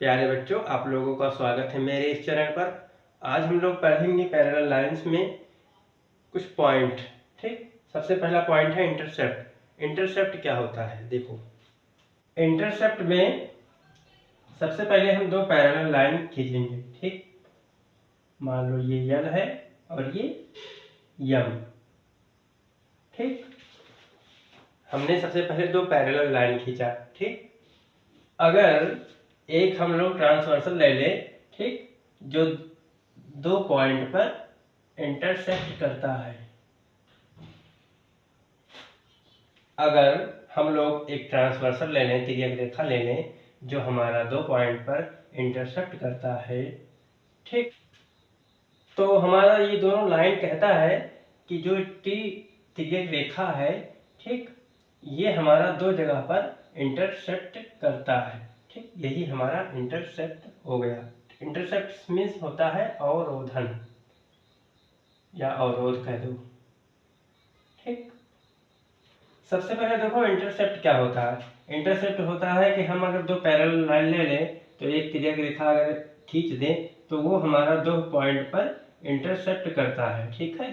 प्यारे बच्चों, आप लोगों का स्वागत है मेरे इस चैनल पर। आज हम लोग पढ़ेंगे पैरेलल लाइंस में कुछ पॉइंट। ठीक, सबसे पहला पॉइंट है इंटरसेप्ट। इंटरसेप्ट क्या होता है? देखो, इंटरसेप्ट में सबसे पहले हम दो पैरेलल लाइन खींचेंगे। ठीक, मान लो ये यल है और ये यम। ठीक, हमने सबसे पहले दो पैरेलल लाइन खींचा। ठीक, अगर एक हम लोग ट्रांसवर्सल ले ले, ठीक, जो दो पॉइंट पर इंटरसेक्ट करता है। अगर हम लोग एक ट्रांसवर्सल ले लें, तिर्यक रेखा ले लें जो हमारा दो पॉइंट पर इंटरसेक्ट करता है, ठीक, तो हमारा ये दोनों लाइन कहता है कि जो टी तिर्यक रेखा है, ठीक, ये हमारा दो जगह पर इंटरसेक्ट करता है। ठीक, यही हमारा इंटरसेप्ट हो गया। इंटरसेप्ट मीन्स होता है अवरोधन या अवरोध कह दो। ठीक, सबसे पहले देखो इंटरसेप्ट क्या होता है। इंटरसेप्ट होता है कि हम अगर दो पैरेलल लाइन ले लें तो एक तिर्यक रेखा अगर खींच दें तो वो हमारा दो पॉइंट पर इंटरसेप्ट करता है। ठीक है,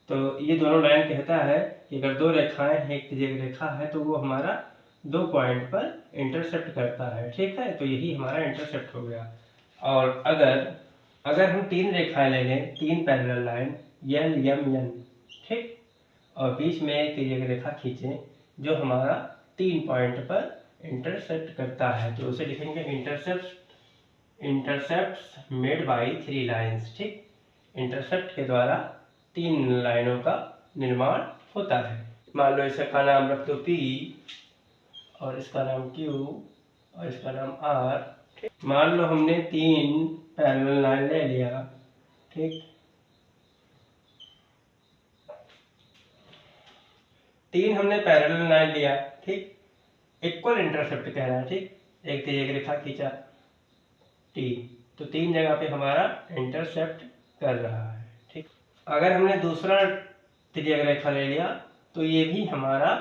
तो ये दोनों लाइन कहता है कि अगर दो रेखाएं हैं, एक तिर्यक रेखा है, तो वो हमारा दो पॉइंट पर इंटरसेप्ट करता है। ठीक है, तो यही हमारा इंटरसेप्ट हो गया। और अगर अगर हम तीन रेखाएं ले लें, तीन पैरेलल लाइन यल यम यन, ठीक, और बीच में एक तिर्यक रेखा खींचें जो हमारा तीन पॉइंट पर इंटरसेप्ट करता है, तो उसे लिखेंगे intercept made by three lines. ठीक, इंटरसेप्ट के द्वारा तीन लाइनों का निर्माण होता है। मान लो इसका नाम रख दो P और इसका नाम Q और इसका नाम R। मान लो हमने तीन पैरेलल लाइन ले लिया। ठीक, तीन हमने पैरेलल लाइन लिया। ठीक, इक्वल इंटरसेप्ट कह रहा है। ठीक, एक तिर्यक रेखा खींचा T, तो तीन जगह पे हमारा इंटरसेप्ट कर रहा है। ठीक, अगर हमने दूसरा तिर्यक रेखा ले लिया तो ये भी हमारा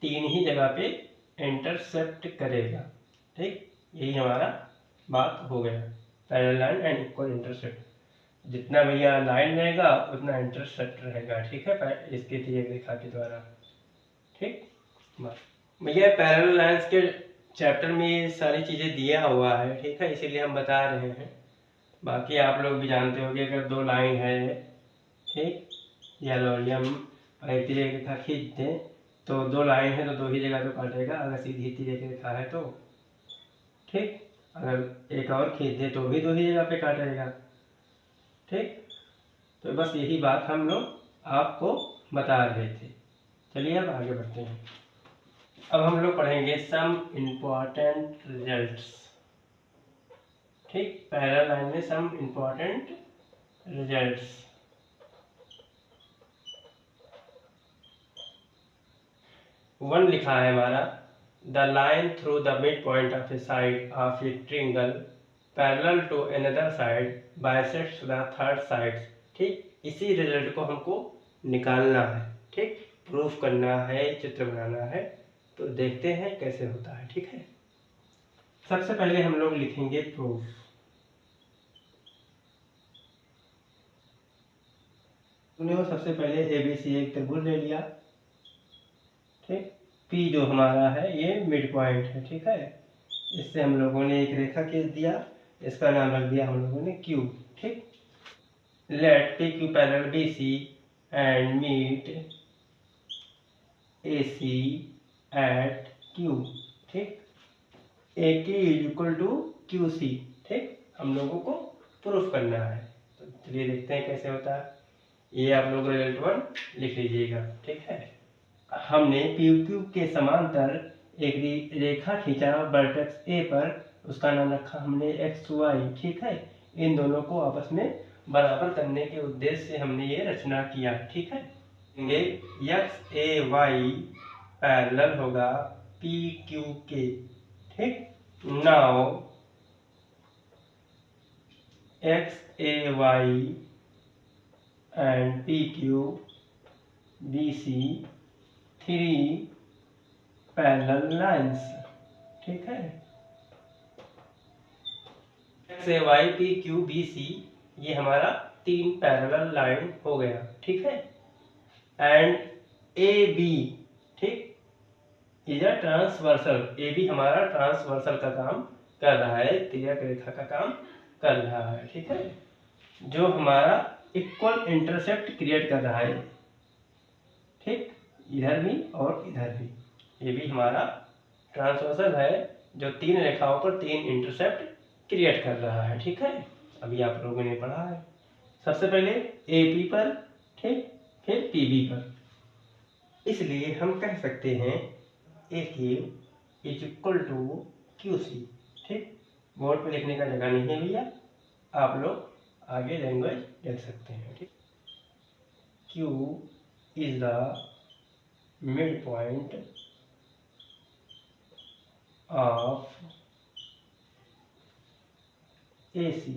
तीन ही जगह पे इंटरसेप्ट करेगा। ठीक, यही हमारा बात हो गया, parallel line and equal intercept. जितना भैया लाइन रहेगा उतना इंटरसेप्ट रहेगा। ठीक है, इसके तिर्यक रेखा के द्वारा। ठीक, भैया पैरेलल लाइंस के चैप्टर में ये सारी चीज़ें दिया हुआ है। ठीक है, इसीलिए हम बता रहे हैं। बाकी आप लोग भी जानते हो कि अगर दो लाइन है, ठीक, यल और यम, और एक तिर्यक रेखा खींच दें तो दो लाइन है तो दो ही जगह तो काटेगा। अगर सीधी तिर्यक रेखा है तो, ठीक, अगर एक और खींच दे तो भी दो ही जगह पे काटेगा। ठीक, तो बस यही बात हम लोग आपको बता रहे थे। चलिए अब आगे बढ़ते हैं। अब हम लोग पढ़ेंगे सम इम्पोर्टेंट रिजल्ट्स। ठीक, पैरेलल लाइन में सम इम्पोर्टेंट रिजल्ट्स। वन लिखा है हमारा, the line through the mid point of a side of a triangle parallel to another side bisects the third side. ठीक, इसी रिजल्ट को हमको निकालना है। ठीक, प्रूफ करना है, चित्र बनाना है। तो देखते हैं कैसे होता है। ठीक है, सबसे पहले हम लोग लिखेंगे प्रूफ। तुमने सबसे पहले ABC एक त्रिभुज ले लिया। ठीक, P जो हमारा है ये मिड पॉइंट है। ठीक है, इससे हम लोगों ने एक रेखा खींच दिया, इसका नाम रख दिया हम लोगों ने Q। ठीक, let PQ parallel BC and meet AC at Q। ठीक, AK is equal to QC। ठीक, हम लोगों को प्रूफ करना है। तो चलिए देखते हैं कैसे होता है। ये आप लोग रिजल्ट वन लिख लीजिएगा। ठीक है, हमने PQ के समांतर एक रेखा खींचा वर्टेक्स A पर, उसका नाम रखा हमने XY। ठीक है, इन दोनों को आपस में बराबर करने के उद्देश्य से हमने ये रचना किया। ठीक है, XAY पैरेलल होगा PQ के। ठीक, now XAY and PQ BC three parallel lines. ठीक है, say Y P Q B C, ये हमारा 3 पैरेलल लाइन हो गया, ठीक है। एंड ए बी, ठीक, is a transversal, A B हमारा ट्रांसवर्सल का काम कर रहा है, तिर्यक रेखा का काम कर रहा है, ठीक है, जो हमारा इक्वल इंटरसेप्ट क्रिएट कर रहा है, ठीक, इधर भी और इधर भी। ये भी हमारा ट्रांसवर्सल है जो 3 रेखाओं पर 3 इंटरसेप्ट क्रिएट कर रहा है, ठीक है। अभी आप लोगों ने पढ़ा है। सबसे पहले ए पी पर, ठीक, फिर पी बी पर। इसलिए हम कह सकते हैं A Q is equal to Q C, ठीक। बोर्ड पे लिखने का जगह नहीं है भैया, आप लोग आगे लैंग्वेज लिख सकते हैं, ठीक। Q is the mid point of AC,